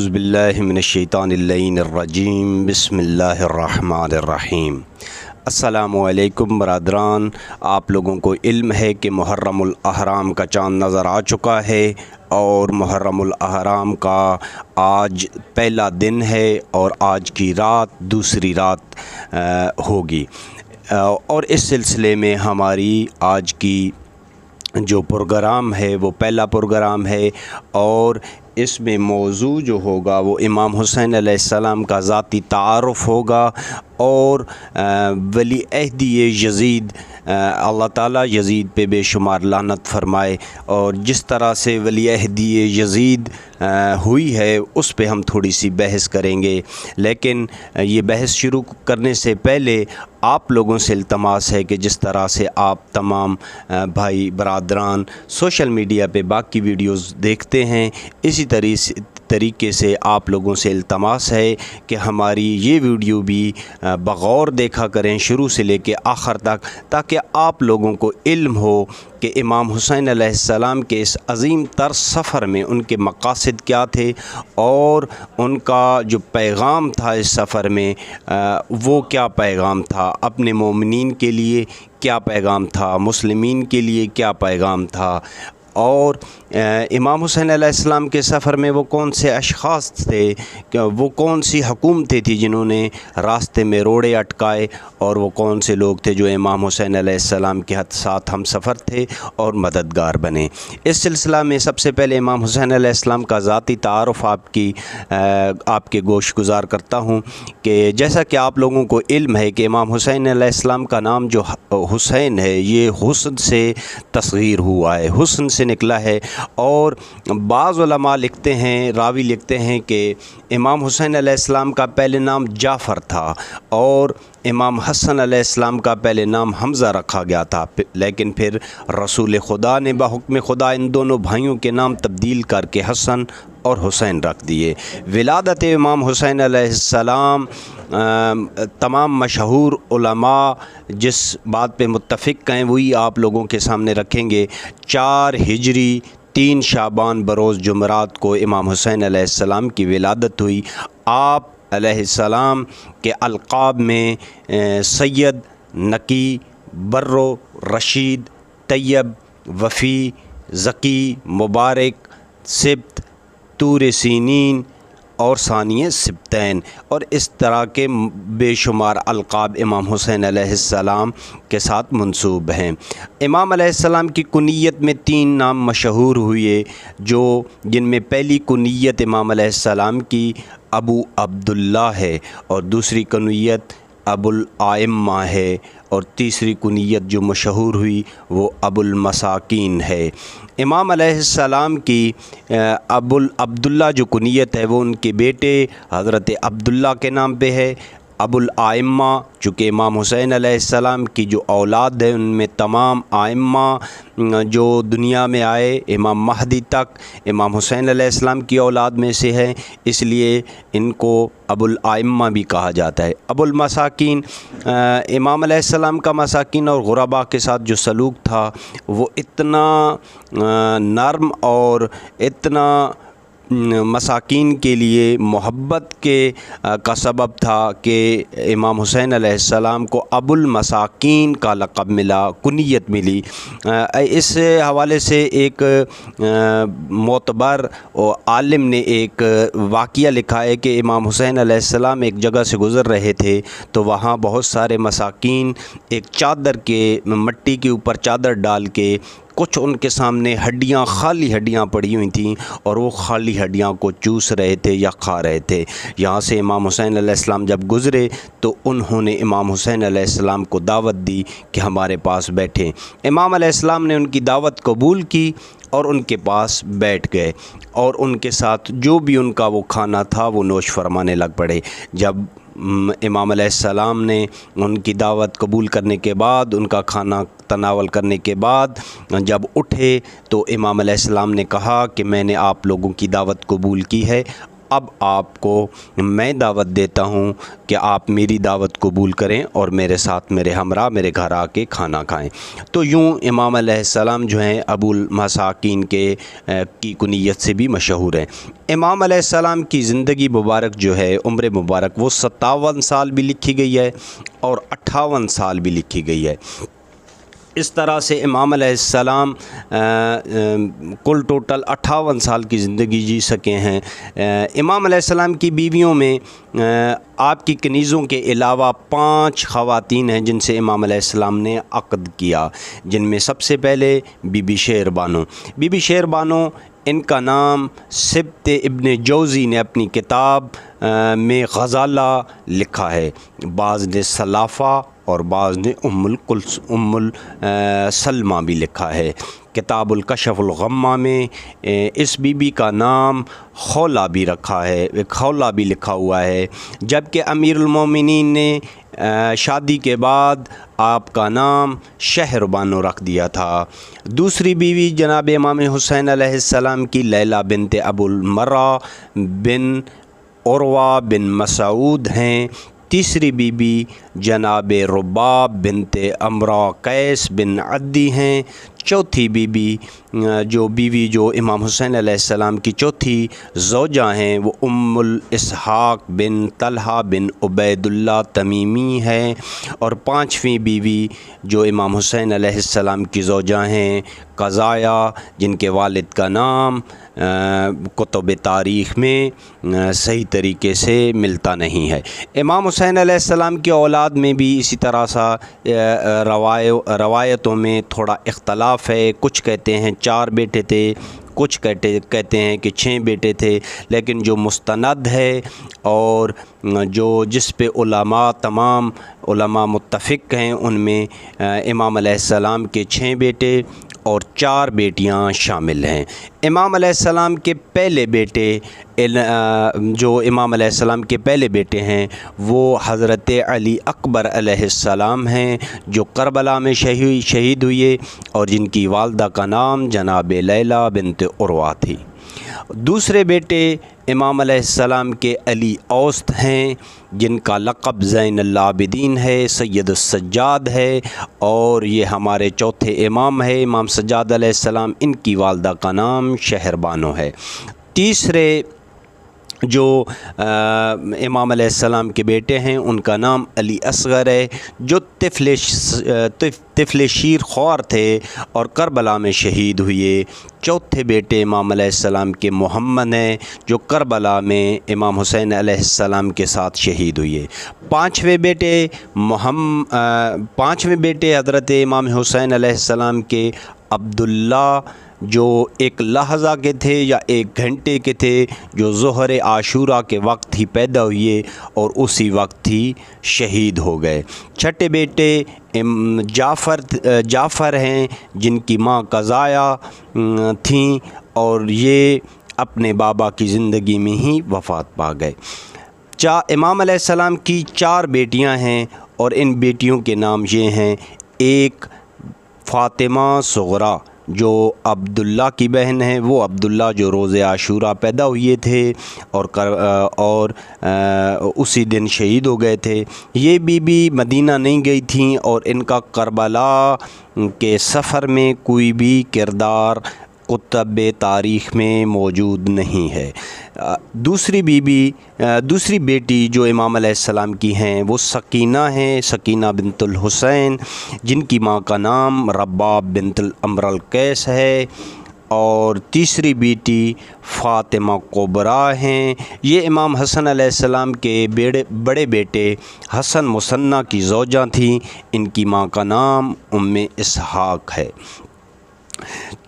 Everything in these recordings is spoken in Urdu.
اعوذ باللہ من الشیطان اللعین الرجیم بسم اللہ الرحمن الرحیم۔ السلام علیکم برادران، آپ لوگوں کو علم ہے کہ محرم الاحرام کا چاند نظر آ چکا ہے اور محرم الاحرام کا آج پہلا دن ہے اور آج کی رات دوسری رات ہوگی، اور اس سلسلے میں ہماری آج کی جو پروگرام ہے وہ پہلا پروگرام ہے، اور اس میں موضوع جو ہوگا وہ امام حسین علیہ السلام کا ذاتی تعارف ہوگا، اور ولی عہدی یزید، اللہ تعالیٰ یزید پہ بے شمار لعنت فرمائے، اور جس طرح سے ولی عہدی یزید ہوئی ہے اس پہ ہم تھوڑی سی بحث کریں گے۔ لیکن یہ بحث شروع کرنے سے پہلے آپ لوگوں سے التماس ہے کہ جس طرح سے آپ تمام بھائی برادران سوشل میڈیا پہ باقی ویڈیوز دیکھتے ہیں، اسی طریقے سے آپ لوگوں سے التماس ہے کہ ہماری یہ ویڈیو بھی بغور دیکھا کریں شروع سے لے کے آخر تک، تاکہ آپ لوگوں کو علم ہو کہ امام حسین علیہ السلام کے اس عظیم تر سفر میں ان کے مقاصد کیا تھے، اور ان کا جو پیغام تھا اس سفر میں وہ کیا پیغام تھا، اپنے مومنین کے لیے کیا پیغام تھا، مسلمین کے لیے کیا پیغام تھا، اور امام حسین علیہ السلام کے سفر میں وہ کون سے اشخاص تھے، وہ کون سی حکومتیں تھیں جنہوں نے راستے میں روڑے اٹکائے، اور وہ کون سے لوگ تھے جو امام حسین علیہ السلام کے ساتھ ہم سفر تھے اور مددگار بنے۔ اس سلسلہ میں سب سے پہلے امام حسین علیہ السلام کا ذاتی تعارف آپ کے گوش گزار کرتا ہوں کہ جیسا کہ آپ لوگوں کو علم ہے کہ امام حسین علیہ السلام کا نام جو حسین ہے یہ حسن سے تصغیر ہوا ہے، حسن سے نکلا ہے، اور بعض علماء لکھتے ہیں، راوی لکھتے ہیں کہ امام حسین علیہ السلام کا پہلے نام جعفر تھا، اور امام حسن علیہ السلام کا پہلے نام حمزہ رکھا گیا تھا، لیکن پھر رسول خدا نے بحکم خدا ان دونوں بھائیوں کے نام تبدیل کر کے حسن اور حسین رکھ دیے۔ ولادت امام حسین علیہ السلام تمام مشہور علماء جس بات پہ متفق ہیں وہی آپ لوگوں کے سامنے رکھیں گے۔ 4 ہجری 3 شعبان بروز جمعرات کو امام حسین علیہ السلام کی ولادت ہوئی۔ آپ علیہ السلام کے القاب میں سید، نقی، برو، رشید، طیب، وفی، ذکی، مبارک، سبت، طور سینین اور ثانی سبتین، اور اس طرح کے بے شمار القاب امام حسین علیہ السلام کے ساتھ منسوب ہیں۔ امام علیہ السلام کی کنیت میں 3 نام مشہور ہوئے، جن میں پہلی کنیت امام علیہ السلام کی ابو عبداللہ ہے، اور دوسری کنیت ابو الائمہ ہے، اور تیسری کنیت جو مشہور ہوئی وہ ابو المساکین ہے۔ امام علیہ السلام کی ابو عبداللہ جو کنیت ہے وہ ان کے بیٹے حضرت عبداللہ کے نام پہ ہے۔ ابو الائمہ چونکہ امام حسین علیہ السلام کی جو اولاد ہے ان میں تمام ائمہ جو دنیا میں آئے امام مہدی تک امام حسین علیہ السلام کی اولاد میں سے ہے، اس لیے ان کو ابو الائمہ بھی کہا جاتا ہے۔ ابو المساکین، امام علیہ السلام کا مساکین اور غرباء کے ساتھ جو سلوک تھا وہ اتنا نرم اور اتنا مساکین کے لیے محبت کا سبب تھا کہ امام حسین علیہ السلام کو ابو المساکین کا لقب ملا، کنیت ملی۔ اس حوالے سے ایک معتبر عالم نے ایک واقعہ لکھا ہے کہ امام حسین علیہ السلام ایک جگہ سے گزر رہے تھے تو وہاں بہت سارے مساکین ایک چادر کے مٹی کے اوپر چادر ڈال کے کچھ ان کے سامنے ہڈیاں، خالی ہڈیاں پڑی ہوئی تھیں، اور وہ خالی ہڈیاں کو چوس رہے تھے یا کھا رہے تھے۔ یہاں سے امام حسین علیہ السلام جب گزرے تو انہوں نے امام حسین علیہ السلام کو دعوت دی کہ ہمارے پاس بیٹھیں۔ امام علیہ السلام نے ان کی دعوت قبول کی اور ان کے پاس بیٹھ گئے، اور ان کے ساتھ جو بھی ان کا وہ کھانا تھا وہ نوش فرمانے لگ پڑے۔ جب امام علیہ السلام نے ان کی دعوت قبول کرنے کے بعد، ان کا کھانا تناول کرنے کے بعد جب اٹھے تو امام علیہ السلام نے کہا کہ میں نے آپ لوگوں کی دعوت قبول کی ہے، اب آپ کو میں دعوت دیتا ہوں کہ آپ میری دعوت قبول کریں اور میرے ساتھ میرے ہمراہ میرے گھر آ کے کھانا کھائیں۔ تو یوں امام علیہ السلام جو ہیں ابو المساکین کی کنیت سے بھی مشہور ہیں۔ امام علیہ السلام کی زندگی مبارک جو ہے، عمر مبارک، وہ 57 سال بھی لکھی گئی ہے اور 58 سال بھی لکھی گئی ہے۔ اس طرح سے امام علیہ السلام کل ٹوٹل 58 سال کی زندگی جی سکے ہیں۔ امام علیہ السلام کی بیویوں میں آپ کی کنیزوں کے علاوہ 5 خواتین ہیں جن سے امام علیہ السلام نے عقد کیا، جن میں سب سے پہلے بی بی شیر بانو۔ بی بی شیر بانو، ان کا نام سبت ابن جوزی نے اپنی کتاب میں غزالہ لکھا ہے، بعض نے سلافہ اور بعض نے ام سلمہ بھی لکھا ہے۔ کتاب الکشف الغمہ میں اس بی بی کا نام خولہ بھی رکھا ہے، خولہ بھی لکھا ہوا ہے، جبکہ امیر المومنین نے شادی کے بعد آپ کا نام شہر بانو رکھ دیا تھا۔ دوسری بیوی جناب امام حسین علیہ السلام کی لیلہ بنت ابو المرہ بن عروہ بن مسعود ہیں۔ تیسری بیوی جناب رباب بنت امرا قیس بن عدی ہیں۔ چوتھی بیوی جو امام حسین علیہ السلام کی چوتھی زوجہ ہیں وہ ام الاسحاق بن طلحہ بن عبید اللہ تمیمی ہے، اور پانچویں بیوی جو امام حسین علیہ السلام کی زوجہ ہیں قضایہ، جن کے والد کا نام کتب تاریخ میں صحیح طریقے سے ملتا نہیں ہے۔ امام حسین علیہ السلام کی اولاد میں بھی اسی طرح سا روایتوں میں تھوڑا اختلاف ہے۔ کچھ کہتے ہیں 4 بیٹے تھے، کچھ کہتے ہیں کہ 6 بیٹے تھے، لیکن جو مستند ہے اور جس پہ تمام علماء متفق ہیں، ان میں امام علیہ السلام کے 6 بیٹے اور 4 بیٹیاں شامل ہیں۔ امام علیہ السلام کے پہلے بیٹے جو امام علیہ السلام کے پہلے بیٹے ہیں وہ حضرت علی اکبر علیہ السلام ہیں، جو کربلا میں شہید ہوئے اور جن کی والدہ کا نام جناب لیلہ بنت عروہ تھی۔ دوسرے بیٹے امام علیہ السلام کے علی اوسط ہیں، جن کا لقب زین العابدین ہے، سید السجاد ہے، اور یہ ہمارے چوتھے امام ہے امام سجاد علیہ السلام۔ ان کی والدہ کا نام شہر بانو ہے۔ تیسرے جو امام علیہ السلام کے بیٹے ہیں ان کا نام علی اصغر ہے، جو طفل شیر خوار تھے اور کربلا میں شہید ہوئے۔ چوتھے بیٹے امام علیہ السلام کے محمد ہیں، جو کربلا میں امام حسین علیہ السلام کے ساتھ شہید ہوئے۔ پانچویں بیٹے حضرت امام حسین علیہ السلام کے عبداللہ، جو ایک لحظہ کے تھے یا 1 گھنٹے کے تھے، جو ظہر عاشورہ کے وقت ہی پیدا ہوئے اور اسی وقت ہی شہید ہو گئے۔ چھٹے بیٹے جعفر ہیں، جن کی ماں قضایہ تھیں اور یہ اپنے بابا کی زندگی میں ہی وفات پا گئے۔ امام علیہ السلام کی 4 بیٹیاں ہیں اور ان بیٹیوں کے نام یہ ہیں: ایک فاطمہ صغریٰ جو عبداللہ کی بہن ہے، وہ عبداللہ جو روز عاشورہ پیدا ہوئے تھے اور اسی دن شہید ہو گئے تھے۔ یہ بی بی مدینہ نہیں گئی تھیں اور ان کا کربلا کے سفر میں کوئی بھی کردار کتب تاریخ میں موجود نہیں ہے۔ دوسری بیٹی جو امام علیہ السلام کی ہیں وہ سکینہ ہیں، سکینہ بنت الحسین، جن کی ماں کا نام رباب بنت امر القیس ہے، اور تیسری بیٹی فاطمہ کبریٰ ہیں۔ یہ امام حسن علیہ السلام کے بڑے بیٹے حسن مثنیٰ کی زوجہ تھیں، ان کی ماں کا نام ام اسحاق ہے۔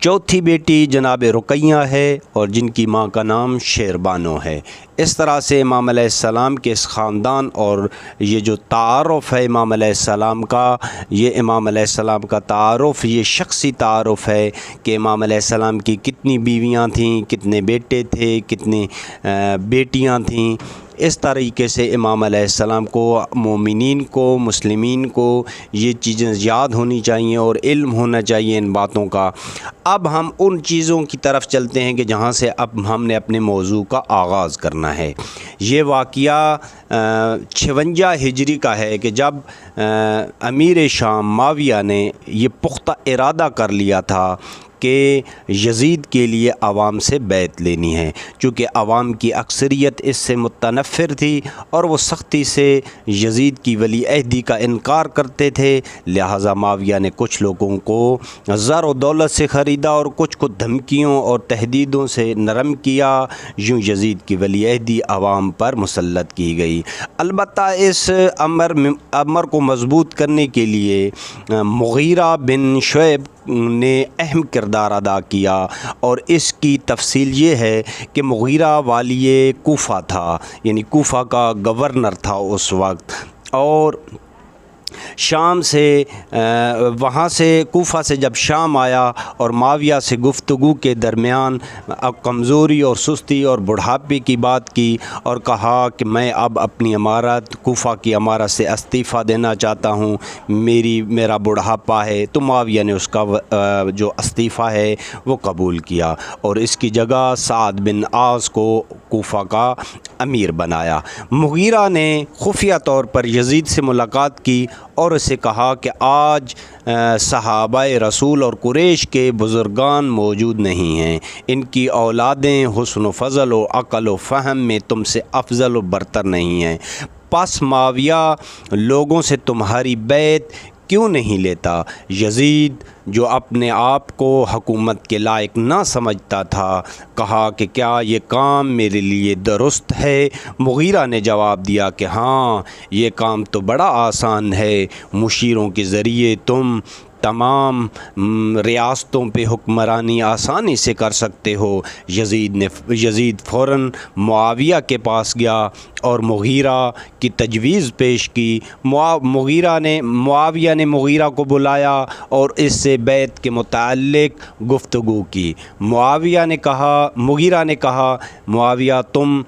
چوتھی بیٹی جناب رقیہ ہے اور جن کی ماں کا نام شیر بانو ہے۔ اس طرح سے امام علیہ السلام کے اس خاندان اور یہ جو تعارف ہے امام علیہ السلام کا، یہ امام علیہ السلام کا تعارف، یہ شخصی تعارف ہے کہ امام علیہ السلام کی کتنی بیویاں تھیں، کتنے بیٹے تھے، کتنی بیٹیاں تھیں۔ اس طریقے سے امام علیہ السلام کو، مومنین کو، مسلمین کو یہ چیزیں یاد ہونی چاہیے اور علم ہونا چاہیے ان باتوں کا۔ اب ہم ان چیزوں کی طرف چلتے ہیں کہ جہاں سے اب ہم نے اپنے موضوع کا آغاز کرنا ہے۔ یہ واقعہ 56 ہجری کا ہے کہ جب امیر شام معاویہ نے یہ پختہ ارادہ کر لیا تھا کہ یزید کے لیے عوام سے بیعت لینی ہے، چونکہ عوام کی اکثریت اس سے متنفر تھی اور وہ سختی سے یزید کی ولی عہدی کا انکار کرتے تھے، لہٰذا معاویہ نے کچھ لوگوں کو زر و دولت سے خریدا اور کچھ کو دھمکیوں اور تہدیدوں سے نرم کیا، یوں یزید کی ولی عہدی عوام پر مسلط کی گئی۔ البتہ اس امر کو مضبوط کرنے کے لیے مغیرہ بن شعیب نے اہم کردار ادا کیا، اور اس کی تفصیل یہ ہے کہ مغیرہ والی کوفہ تھا، یعنی کوفہ کا گورنر تھا اس وقت، اور شام سے وہاں سے کوفہ سے جب شام آیا اور معاویہ سے گفتگو کے درمیان کمزوری اور سستی اور بڑھاپے کی بات کی اور کہا کہ میں اب اپنی امارت کوفہ کی امارت سے استعفیٰ دینا چاہتا ہوں، میرا بڑھاپا ہے، تو معاویہ نے اس کا جو استعفیٰ ہے وہ قبول کیا اور اس کی جگہ سعد بن عاص کو کوفہ کا امیر بنایا۔ مغیرہ نے خفیہ طور پر یزید سے ملاقات کی اور اسے کہا کہ آج صحابہ رسول اور قریش کے بزرگان موجود نہیں ہیں، ان کی اولادیں حسن و فضل و عقل و فہم میں تم سے افضل و برتر نہیں ہیں، پس معاویہ لوگوں سے تمہاری بیعت کیوں نہیں لیتا؟ یزید جو اپنے آپ کو حکومت کے لائق نہ سمجھتا تھا کہا کہ کیا یہ کام میرے لیے درست ہے؟ مغیرہ نے جواب دیا کہ ہاں، یہ کام تو بڑا آسان ہے، مشیروں کے ذریعے تم تمام ریاستوں پہ حکمرانی آسانی سے کر سکتے ہو۔ یزید فوراً معاویہ کے پاس گیا اور مغیرہ کی تجویز پیش کی۔ معاویہ نے مغیرہ کو بلایا اور اس سے بیعت کے متعلق گفتگو کی۔ مغیرہ نے کہا معاویہ تم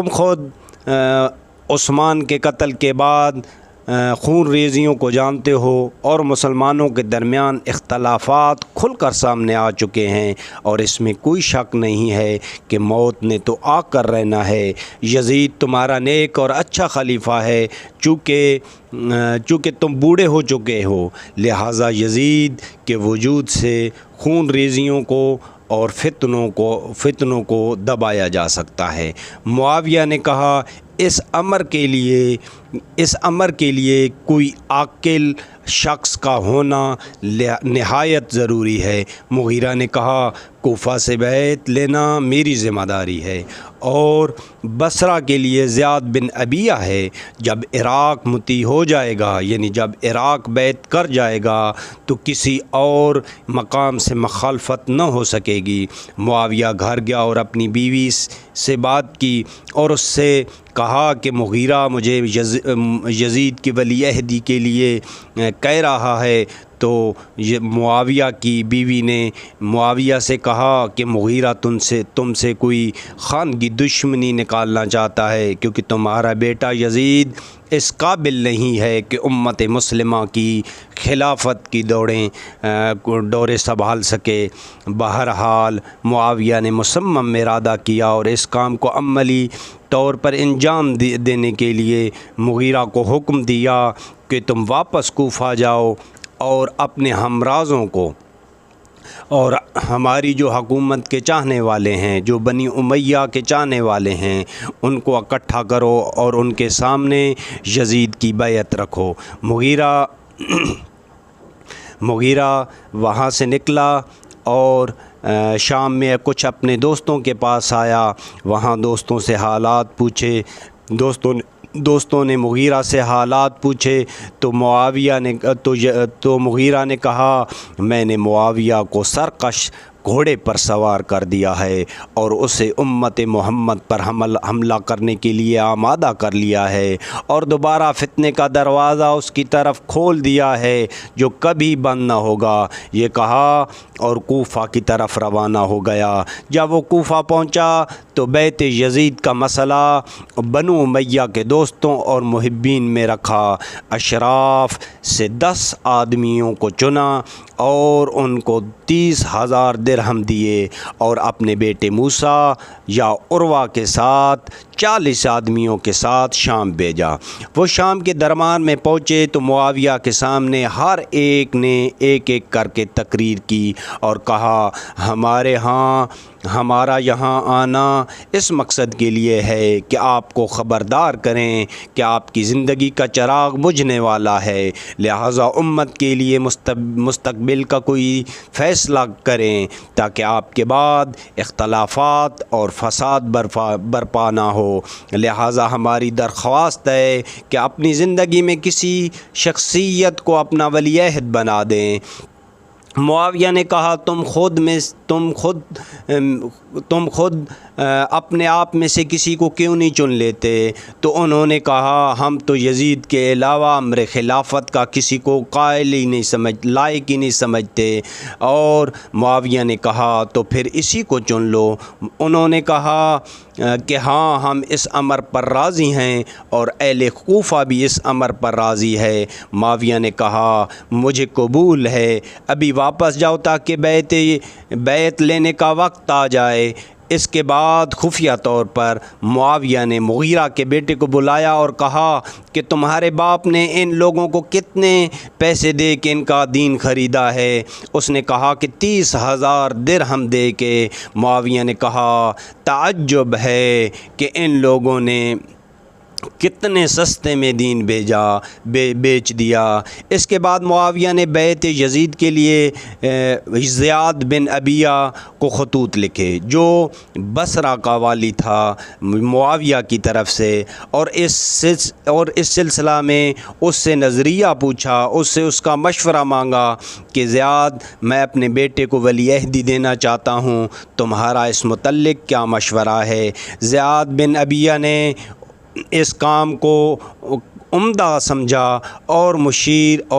خود عثمان کے قتل کے بعد خون ریزیوں کو جانتے ہو اور مسلمانوں کے درمیان اختلافات کھل کر سامنے آ چکے ہیں، اور اس میں کوئی شک نہیں ہے کہ موت نے تو آ کر رہنا ہے۔ یزید تمہارا نیک اور اچھا خلیفہ ہے، چونکہ تم بوڑھے ہو چکے ہو، لہٰذا یزید کے وجود سے خون ریزیوں کو اور فتنوں کو دبایا جا سکتا ہے۔ معاویہ نے کہا اس امر کے لیے کوئی عاقل شخص کا ہونا نہایت ضروری ہے۔ مغیرہ نے کہا کوفہ سے بیعت لینا میری ذمہ داری ہے اور بصرہ کے لیے زیاد بن ابیہ ہے۔ جب عراق مطیع ہو جائے گا، یعنی جب عراق بیعت کر جائے گا تو کسی اور مقام سے مخالفت نہ ہو سکے گی۔ معاویہ گھر گیا اور اپنی بیوی سے بات کی اور اس سے کہا کہ مغیرہ مجھے یزید کی ولی عہدی کے لیے کہہ رہا ہے، تو معاویہ کی بیوی نے معاویہ سے کہا کہ مغیرہ تم سے کوئی خاندگی دشمنی نکالنا چاہتا ہے، کیونکہ تمہارا بیٹا یزید اس قابل نہیں ہے کہ امت مسلمہ کی خلافت کی دورے سنبھال سکے۔ بہرحال معاویہ نے مصمم ارادہ کیا اور اس کام کو عملی طور پر انجام دینے کے لیے مغیرہ کو حکم دیا کہ تم واپس کوفہ جاؤ اور اپنے ہمرازوں کو اور ہماری جو حکومت کے چاہنے والے ہیں، جو بنی امیہ کے چاہنے والے ہیں، ان کو اکٹھا کرو اور ان کے سامنے یزید کی بیعت رکھو۔ مغیرہ وہاں سے نکلا اور شام میں کچھ اپنے دوستوں کے پاس آیا، وہاں دوستوں سے حالات پوچھے، دوستوں نے مغیرہ سے حالات پوچھے تو مغیرہ نے کہا میں نے معاویہ کو سرکش گھوڑے پر سوار کر دیا ہے اور اسے امت محمد پر حملہ کرنے کے لیے آمادہ کر لیا ہے اور دوبارہ فتنے کا دروازہ اس کی طرف کھول دیا ہے جو کبھی بند نہ ہوگا۔ یہ کہا اور کوفہ کی طرف روانہ ہو گیا۔ جب وہ کوفہ پہنچا تو بیت یزید کا مسئلہ بنو امیہ کے دوستوں اور محبین میں رکھا۔ اشراف سے 10 آدمیوں کو چنا اور ان کو 30,000 درہم دیے اور اپنے بیٹے موسیٰ یا عروہ کے ساتھ 40 آدمیوں کے ساتھ شام بھیجا۔ وہ شام کے درمیان میں پہنچے تو معاویہ کے سامنے ہر ایک نے ایک ایک کر کے تقریر کی اور کہا، ہمارا یہاں آنا اس مقصد کے لیے ہے کہ آپ کو خبردار کریں کہ آپ کی زندگی کا چراغ بجھنے والا ہے، لہٰذا امت کے لیے مستقبل کا کوئی فیصلہ کریں تاکہ آپ کے بعد اختلافات اور فساد برپا نہ ہو۔ لہٰذا ہماری درخواست ہے کہ اپنی زندگی میں کسی شخصیت کو اپنا ولی عہد بنا دیں۔ معاویہ نے کہا، تم خود اپنے آپ میں سے کسی کو کیوں نہیں چن لیتے؟ تو انہوں نے کہا، ہم تو یزید کے علاوہ امر خلافت کا کسی کو لائق ہی نہیں سمجھتے۔ اور معاویہ نے کہا، تو پھر اسی کو چن لو۔ انہوں نے کہا کہ ہاں، ہم اس امر پر راضی ہیں اور اہل کوفہ بھی اس امر پر راضی ہے۔ معاویہ نے کہا، مجھے قبول ہے، ابھی واپس جاؤ تاکہ بیعت لینے کا وقت آ جائے۔ اس کے بعد خفیہ طور پر معاویہ نے مغیرہ کے بیٹے کو بلایا اور کہا کہ تمہارے باپ نے ان لوگوں کو کتنے پیسے دے کے ان کا دین خریدا ہے؟ اس نے کہا کہ 30,000 درہم دے کے۔ معاویہ نے کہا، تعجب ہے کہ ان لوگوں نے کتنے سستے میں دین بیچ دیا۔ اس کے بعد معاویہ نے بیعت یزید کے لیے زیاد بن ابیہ کو خطوط لکھے جو بصرہ کا والی تھا معاویہ کی طرف سے، اور اس سلسلہ میں اس سے نظریہ پوچھا، اس کا مشورہ مانگا کہ زیاد، میں اپنے بیٹے کو ولی عہدی دینا چاہتا ہوں، تمہارا اس متعلق کیا مشورہ ہے؟ زیاد بن ابیہ نے اس کام کو عمدہ سمجھا اور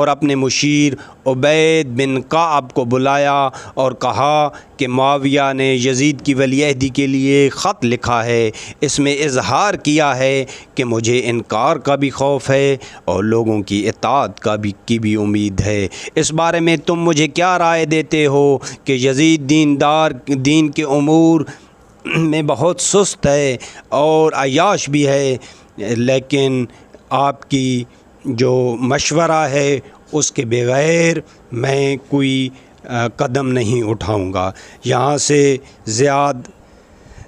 اپنے مشیر عبید بن کعب کو بلایا اور کہا کہ معاویہ نے یزید کی ولی عہدی کے لیے خط لکھا ہے، اس میں اظہار کیا ہے کہ مجھے انکار کا بھی خوف ہے اور لوگوں کی اطاعت کی بھی امید ہے۔ اس بارے میں تم مجھے کیا رائے دیتے ہو کہ یزید دین کے امور میں بہت سست ہے اور عیاش بھی ہے، لیکن آپ کی جو مشورہ ہے اس کے بغیر میں کوئی قدم نہیں اٹھاؤں گا۔ یہاں سے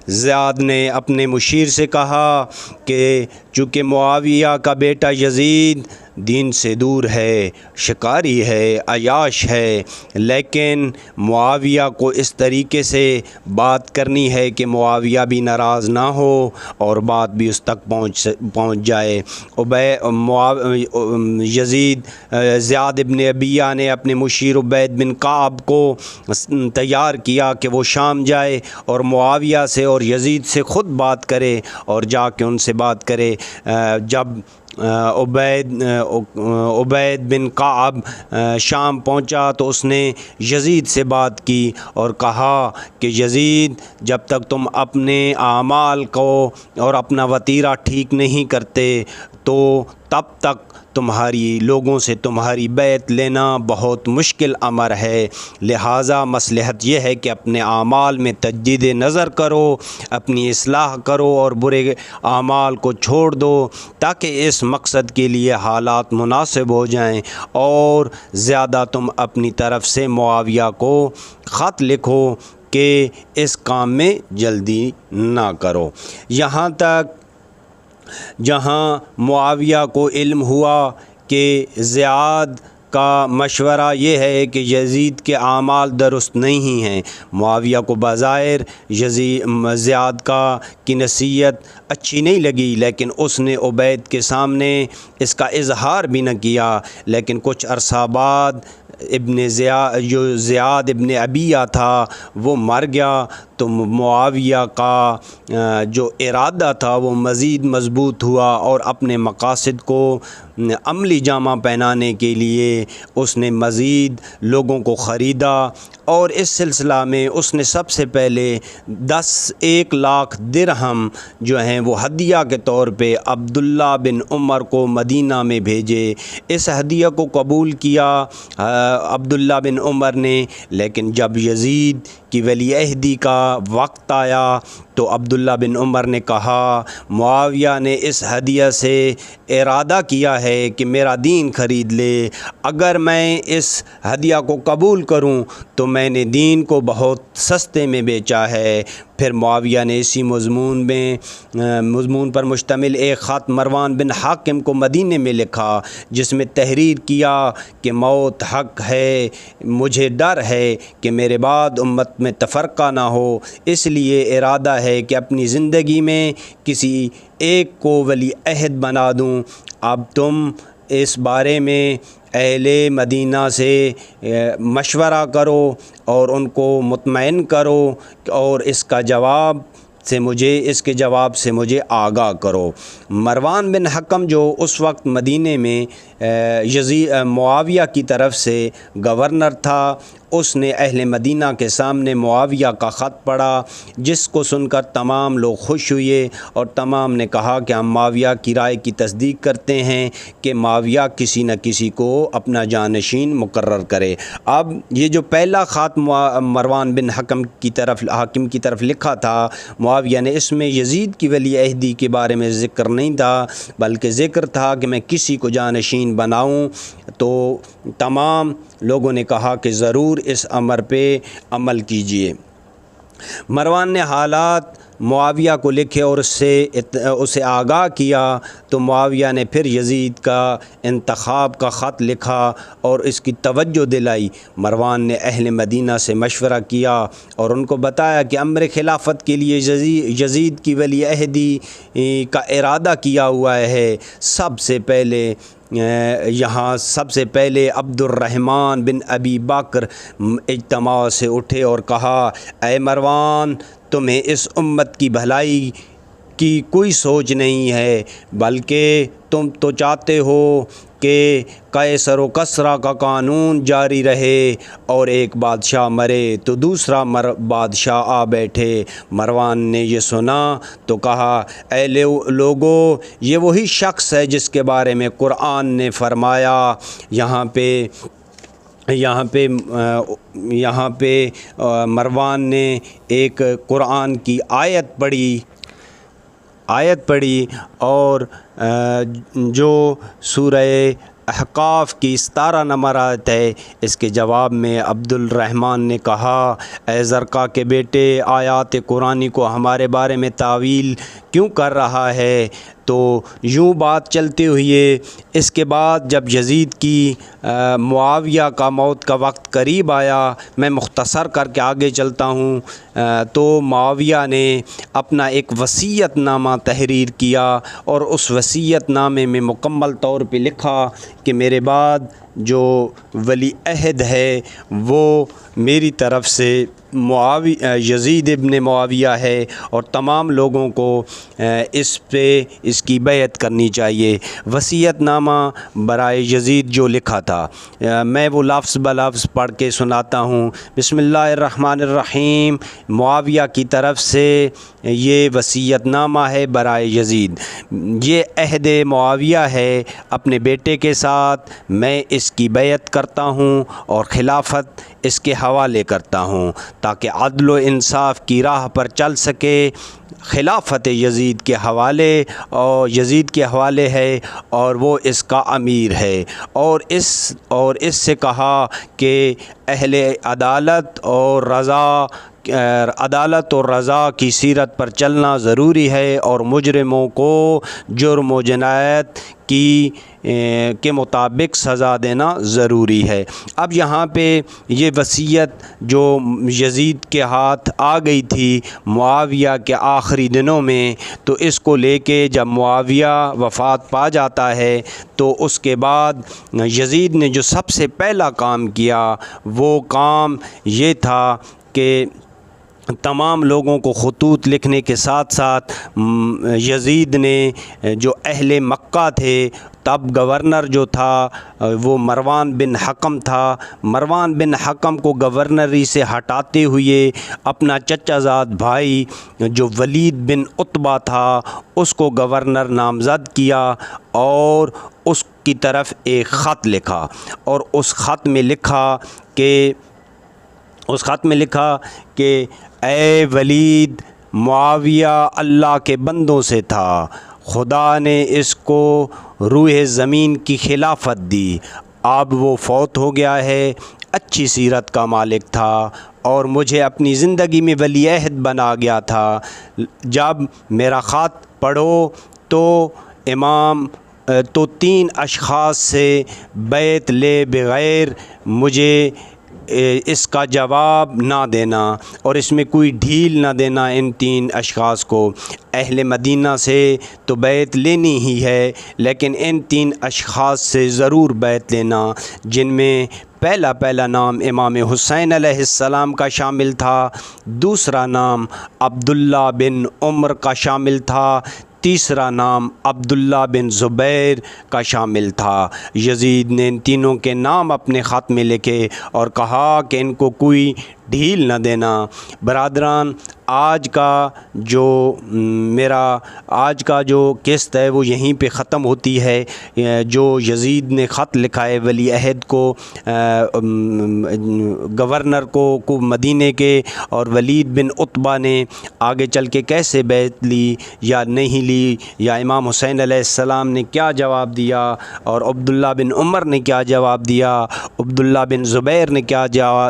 زیاد نے اپنے مشیر سے کہا کہ چونکہ معاویہ کا بیٹا یزید دین سے دور ہے، شکاری ہے، عیاش ہے، لیکن معاویہ کو اس طریقے سے بات کرنی ہے کہ معاویہ بھی ناراض نہ ہو اور بات بھی اس تک پہنچ جائے۔ زیاد ابن ابیہ نے اپنے مشیر عبید بن کعب کو تیار کیا کہ وہ شام جائے اور معاویہ سے اور یزید سے خود بات کرے اور جا کے ان سے بات کرے۔ جب عبید بن کعب شام پہنچا تو اس نے یزید سے بات کی اور کہا کہ یزید، جب تک تم اپنے اعمال کو اور اپنا وتیرہ ٹھیک نہیں کرتے تو تب تک لوگوں سے تمہاری بیعت لینا بہت مشکل امر ہے، لہٰذا مصلحت یہ ہے کہ اپنے اعمال میں تجدید نظر کرو، اپنی اصلاح کرو اور برے اعمال کو چھوڑ دو تاکہ اس مقصد کے لیے حالات مناسب ہو جائیں، اور زیادہ تم اپنی طرف سے معاویہ کو خط لکھو کہ اس کام میں جلدی نہ کرو۔ یہاں تک جہاں معاویہ کو علم ہوا کہ زیاد کا مشورہ یہ ہے کہ یزید کے اعمال درست نہیں ہیں، معاویہ کو بظاہر زیاد کی نصیحت اچھی نہیں لگی، لیکن اس نے عبید کے سامنے اس کا اظہار بھی نہ کیا۔ لیکن کچھ عرصہ بعد زیاد ابن ابیہ تھا وہ مر گیا، تو معاویہ کا جو ارادہ تھا وہ مزید مضبوط ہوا اور اپنے مقاصد کو عملی جامہ پہنانے کے لیے اس نے مزید لوگوں کو خریدا، اور اس سلسلہ میں اس نے سب سے پہلے 1 لاکھ درہم جو ہیں وہ ہدیہ کے طور پہ عبداللہ بن عمر کو مدینہ میں بھیجے۔ اس ہدیہ کو قبول کیا عبداللہ بن عمر نے، لیکن جب یزید کی ولی عہدی کا وقت آیا تو عبداللہ بن عمر نے کہا معاویہ نے اس ہدیہ سے ارادہ کیا ہے کہ میرا دین خرید لے، اگر میں اس ہدیہ کو قبول کروں تو میں نے دین کو بہت سستے میں بیچا ہے۔ پھر معاویہ نے اسی مضمون پر مشتمل ایک خط مروان بن حاکم کو مدینے میں لکھا، جس میں تحریر کیا کہ موت حق ہے، مجھے ڈر ہے کہ میرے بعد امت میں تفرقہ نہ ہو، اس لیے ارادہ ہے کہ اپنی زندگی میں کسی ایک کو ولی عہد بنا دوں۔ اب تم اس بارے میں اہل مدینہ سے مشورہ کرو اور ان کو مطمئن کرو اور اس کے جواب سے مجھے آگاہ کرو۔ مروان بن حکم جو اس وقت مدینے میں معاویہ کی طرف سے گورنر تھا، اس نے اہل مدینہ کے سامنے معاویہ کا خط پڑھا، جس کو سن کر تمام لوگ خوش ہوئے اور تمام نے کہا کہ ہم معاویہ کی رائے کی تصدیق کرتے ہیں کہ معاویہ کسی نہ کسی کو اپنا جانشین مقرر کرے۔ اب یہ جو پہلا خط مروان بن حاکم کی طرف لکھا تھا معاویہ نے، اس میں یزید کی ولی عہدی کے بارے میں ذکر نہیں تھا، بلکہ ذکر تھا کہ میں کسی کو جانشین بناؤں۔ تو تمام لوگوں نے کہا کہ ضرور اس امر پہ عمل کیجیے۔ مروان نے حالات معاویہ کو لکھے اور اسے آگاہ کیا، تو معاویہ نے پھر یزید کا انتخاب کا خط لکھا اور اس کی توجہ دلائی۔ مروان نے اہل مدینہ سے مشورہ کیا اور ان کو بتایا کہ امر خلافت کے لیے یزید کی ولی عہدی کا ارادہ کیا ہوا ہے۔ سب سے پہلے عبد الرحمن بن ابی بکر اجتماع سے اٹھے اور کہا، اے مروان، تمہیں اس امت کی بھلائی کی کوئی سوچ نہیں ہے، بلکہ تم تو چاہتے ہو کہ قیصر و کسریٰ کا قانون جاری رہے اور ایک بادشاہ مرے تو دوسرا بادشاہ آ بیٹھے۔ مروان نے یہ سنا تو کہا، اے لوگو، یہ وہی شخص ہے جس کے بارے میں قرآن نے فرمایا۔ یہاں پہ مروان نے ایک قرآن کی آیت پڑھی اور جو سورہ احقاف کی 17 نمبر آیت ہے، اس کے جواب میں عبد الرحمن نے کہا، اے زرقا کے بیٹے، آیات قرآنی کو ہمارے بارے میں تعویل کیوں کر رہا ہے؟ تو یوں بات چلتے ہوئے اس کے بعد جب یزید کی معاویہ کا موت کا وقت قریب آیا، میں مختصر کر کے آگے چلتا ہوں، تو معاویہ نے اپنا ایک وصیت نامہ تحریر کیا اور اس وصیت نامے میں مکمل طور پہ لکھا کہ میرے بعد جو ولی عہد ہے وہ میری طرف سے یزید ابن معاویہ ہے اور تمام لوگوں کو اس کی بیعت کرنی چاہیے۔ وصیت نامہ برائے یزید جو لکھا تھا، میں وہ لفظ بلفظ پڑھ کے سناتا ہوں۔ بسم اللہ الرحمن الرحیم۔ معاویہ کی طرف سے یہ وصیت نامہ ہے برائے یزید۔ یہ عہد معاویہ ہے اپنے بیٹے کے ساتھ، میں اس کی بیعت کرتا ہوں اور خلافت اس کے حوالے کرتا ہوں تاکہ عدل و انصاف کی راہ پر چل سکے۔ خلافت یزید کے حوالے ہے اور وہ اس کا امیر ہے، اور اس سے کہا کہ اہل عدالت اور رضا کی سیرت پر چلنا ضروری ہے اور مجرموں کو جرم و جنایت کے مطابق سزا دینا ضروری ہے۔ اب یہاں پہ یہ وصیت جو یزید کے ہاتھ آ گئی تھی معاویہ کے آخری دنوں میں، تو اس کو لے کے جب معاویہ وفات پا جاتا ہے تو اس کے بعد یزید نے جو سب سے پہلا کام کیا وہ کام یہ تھا کہ تمام لوگوں کو خطوط لکھنے کے ساتھ ساتھ یزید نے جو اہل مکہ تھے تب گورنر جو تھا وہ مروان بن حکم تھا۔ مروان بن حکم کو گورنری سے ہٹاتے ہوئے اپنا چچا زاد بھائی جو ولید بن عتبہ تھا اس کو گورنر نامزد کیا اور اس کی طرف ایک خط لکھا، اور اس خط میں لکھا کہ اے ولید، معاویہ اللہ کے بندوں سے تھا، خدا نے اس کو روح زمین کی خلافت دی، اب وہ فوت ہو گیا ہے، اچھی سیرت کا مالک تھا اور مجھے اپنی زندگی میں ولی عہد بنا گیا تھا۔ جب میرا خط پڑھو تو 3 اشخاص سے بیعت لے بغیر مجھے اس کا جواب نہ دینا، اور اس میں کوئی ڈھیل نہ دینا۔ ان 3 اشخاص کو اہل مدینہ سے تو بیعت لینی ہی ہے، لیکن ان 3 اشخاص سے ضرور بیعت لینا، جن میں پہلا نام امام حسین علیہ السلام کا شامل تھا، دوسرا نام عبداللہ بن عمر کا شامل تھا، تیسرا نام عبداللہ بن زبیر کا شامل تھا۔ یزید نے ان تینوں کے نام اپنے خط میں لکھے اور کہا کہ ان کو کوئی ڈھیل نہ دینا۔ برادران، آج کا جو قسط ہے وہ یہیں پہ ختم ہوتی ہے۔ جو یزید نے خط لکھا ہے ولی عہد کو، گورنر کو مدینے کے، اور ولید بن عتبہ نے آگے چل کے کیسے بیعت لی یا نہیں لی، یا امام حسین علیہ السلام نے کیا جواب دیا، اور عبداللہ بن عمر نے کیا جواب دیا، عبداللہ بن زبیر نے کیا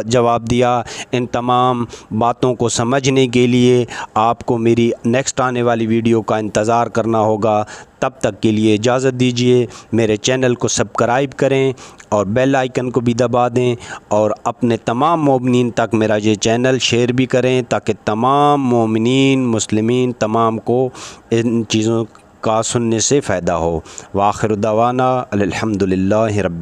جواب دیا، ان تمام باتوں کو سمجھنے کے لیے آپ کو میری نیکسٹ آنے والی ویڈیو کا انتظار کرنا ہوگا۔ تب تک کے لیے اجازت دیجیے، میرے چینل کو سبسکرائب کریں اور بیل آئیکن کو بھی دبا دیں، اور اپنے تمام مومنین تک میرا یہ چینل شیئر بھی کریں تاکہ تمام مومنین مسلمین تمام کو ان چیزوں کا سننے سے فائدہ ہو۔ وآخر دعوانا الحمدللہ رب